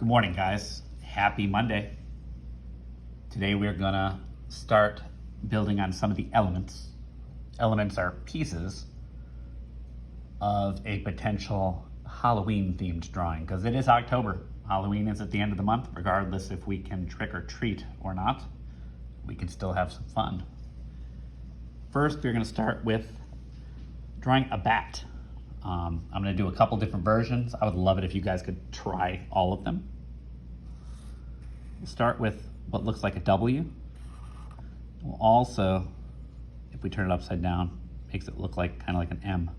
Good morning, guys. Happy Monday. Today we're gonna start building on some of the elements. Elements are pieces of a potential Halloween themed drawing, because it is October. Halloween is at the end of the month. Regardless if we can trick or treat or not, we can still have some fun. First, we're gonna start with drawing a bat. I'm gonna do a couple different versions. I would love it if you guys could try all of them. We'll start with what looks like a W. We'll also, if we turn it upside down, makes it look like kind of like an M.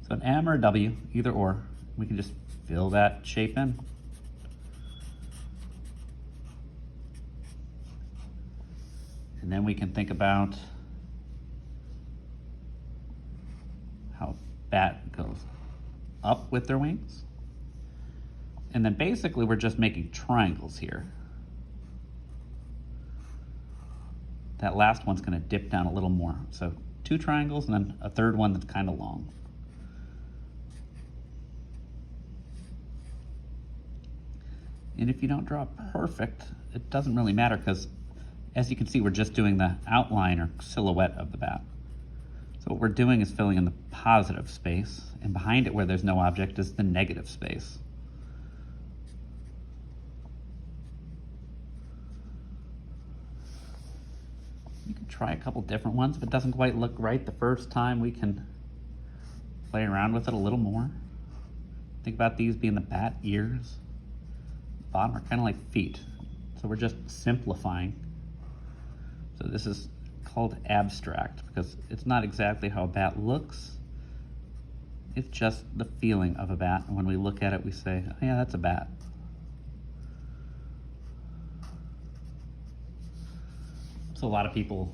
So an M or a W, either or. We can just fill that shape in. And then we can think about how bat goes up with their wings. And then basically we're just making triangles here. That last one's gonna dip down a little more. So 2 triangles and then a third one that's kind of long. And if you don't draw perfect, it doesn't really matter, because as you can see, we're just doing the outline or silhouette of the bat. So what we're doing is filling in the positive space, and behind it where there's no object is the negative space. You can try a couple different ones. If it doesn't quite look right the first time, we can play around with it a little more. Think about these being the bat ears. The bottom are kind of like feet. So we're just simplifying. So this is called abstract because it's not exactly how a bat looks. It's just the feeling of a bat. And when we look at it, we say, oh, yeah, that's a bat. So a lot of people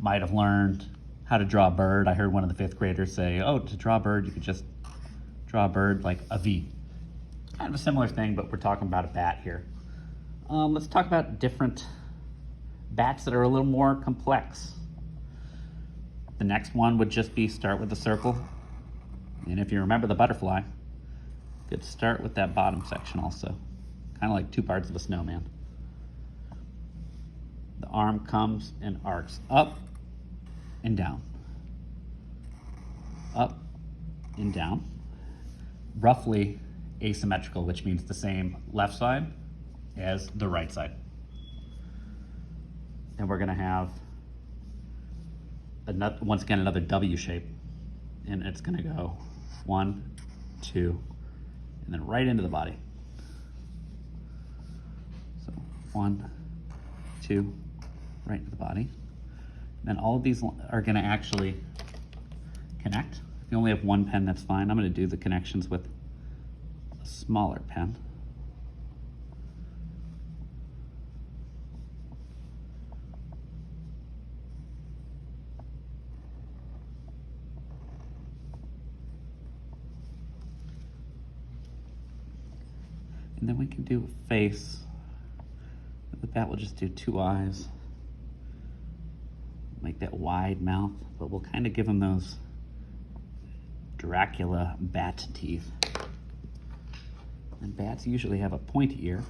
might have learned how to draw a bird. I heard one of the 5th graders say, oh, to draw a bird, you could just draw a bird like a V. Kind of a similar thing, but we're talking about a bat here. Let's talk about different bats that are a little more complex. The next one would just be start with a circle. And if you remember the butterfly, you could start with that bottom section also. Kind of like 2 parts of a snowman. The arm comes and arcs up and down. Up and down. Roughly asymmetrical, which means the same left side as the right side. And we're gonna have, once again, another W shape. And it's gonna go 1, 2, and then right into the body. So 1, 2, right into the body. And then all of these are gonna actually connect. If you only have 1 pen, that's fine. I'm gonna do the connections with a smaller pen. And then we can do a face. The bat will just do 2 eyes. Make that wide mouth, but we'll kind of give him those Dracula bat teeth. And bats usually have a pointy ear.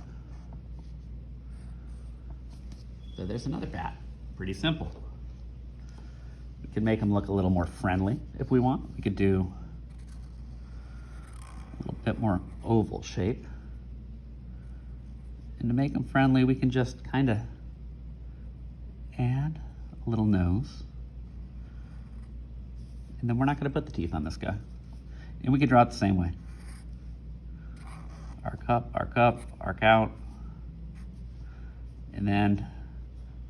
So there's another bat. Pretty simple. We can make him look a little more friendly if we want. We could do a little bit more oval shape. And to make them friendly, we can just kind of add a little nose. And then we're not going to put the teeth on this guy. And we can draw it the same way. Arc up, arc out. And then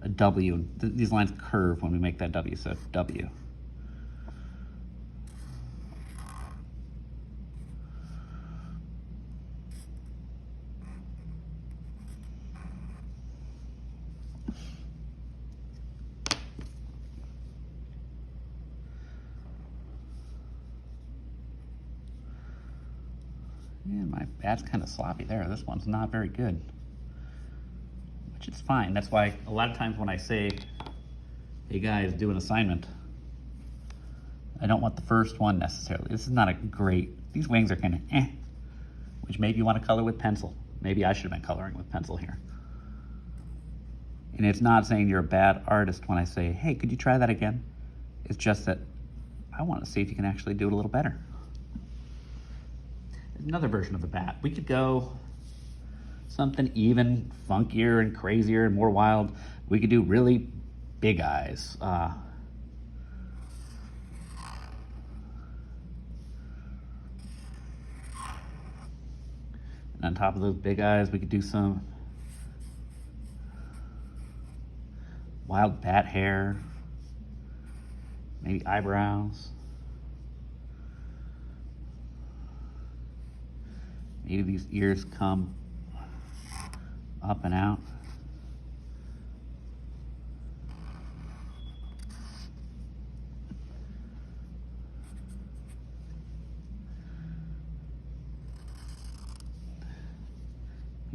a W. These lines curve when we make that W, so W. And my bat's kind of sloppy there. This one's not very good, which is fine. That's why a lot of times when I say, hey guys, do an assignment, I don't want the first one necessarily. This is not a great, these wings are kind of which maybe you want to color with pencil. Maybe I should have been coloring with pencil here. And it's not saying you're a bad artist when I say, hey, could you try that again? It's just that I want to see if you can actually do it a little better. Another version of the bat. We could go something even funkier and crazier and more wild. We could do really big eyes. And on top of those big eyes, we could do some wild bat hair, maybe eyebrows. Maybe these ears come up and out.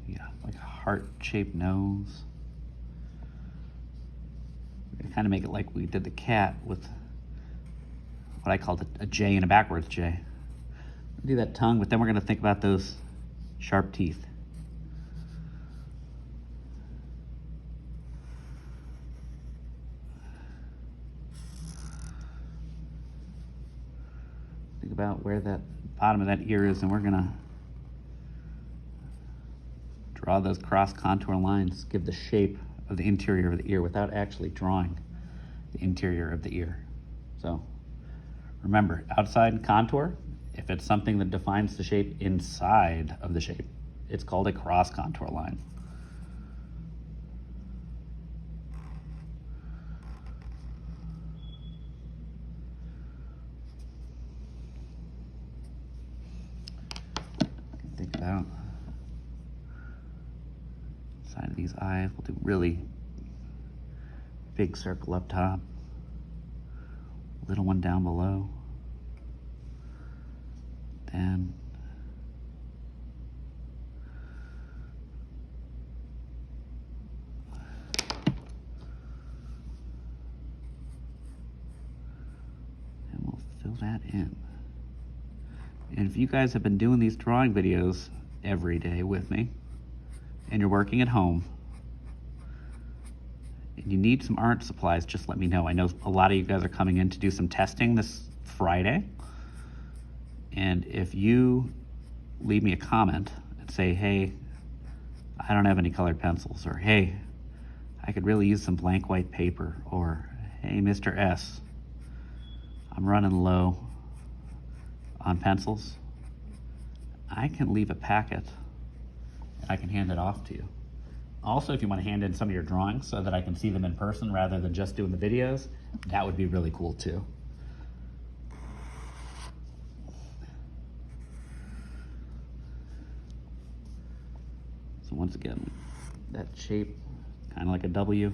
Maybe like a heart-shaped nose. We're gonna kind of make it like we did the cat with what I called a J and a backwards J. Do that tongue, but then we're going to think about those sharp teeth. Think about where that bottom of that ear is, and we're going to draw those cross contour lines, give the shape of the interior of the ear without actually drawing the interior of the ear. So remember, outside contour, if it's something that defines the shape inside of the shape, it's called a cross contour line. Think about side of these eyes. We'll do really big circle up top, little one down below. And we'll fill that in. And if you guys have been doing these drawing videos every day with me, and you're working at home, and you need some art supplies, just let me know. I know a lot of you guys are coming in to do some testing this Friday. And if you leave me a comment and say, hey, I don't have any colored pencils, or hey, I could really use some blank white paper, or hey, Mr. S, I'm running low on pencils, I can leave a packet and I can hand it off to you. Also, if you want to hand in some of your drawings so that I can see them in person rather than just doing the videos, that would be really cool too. So once again, that shape, kind of like a W.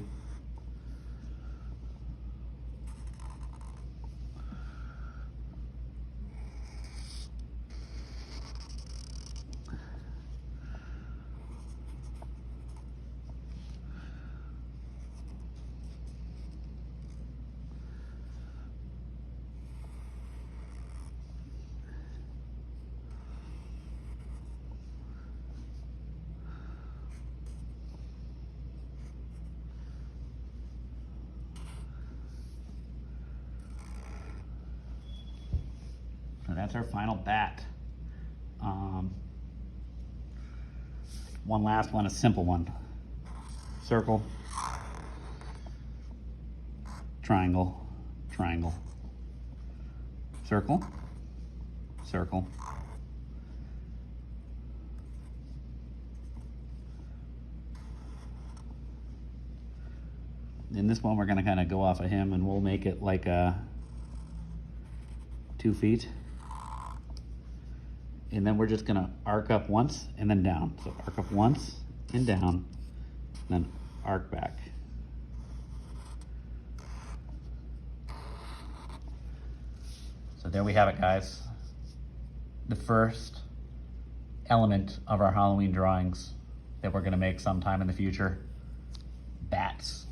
So that's our final bat. One last one, a simple one. Circle, triangle, triangle, circle, circle, in this one we're going to kind of go off of him, and we'll make it like 2 feet. And then we're just going to arc up once and then down. So arc up once and down, and then arc back. So there we have it, guys. The first element of our Halloween drawings that we're going to make sometime in the future. Bats.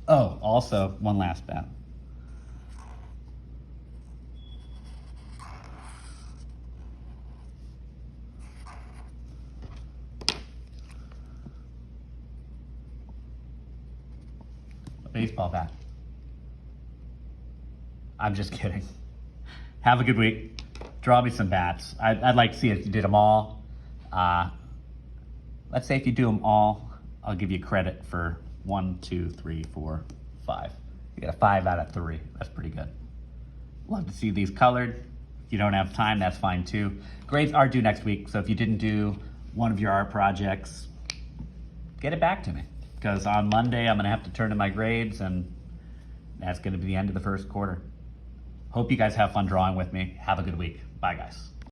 Oh, also one last bat. baseball bat. I'm just kidding. Have a good week. Draw me some bats. I'd like to see if you did them all. Let's say if you do them all, I'll give you credit for 1, 2, 3, 4, 5. You got a 5 out of 3. That's pretty good. Love to see these colored. If you don't have time, that's fine too. Grades are due next week, so if you didn't do one of your art projects, get it back to me. Because on Monday, I'm gonna have to turn in my grades, and that's gonna be the end of the first quarter. Hope you guys have fun drawing with me. Have a good week. Bye, guys.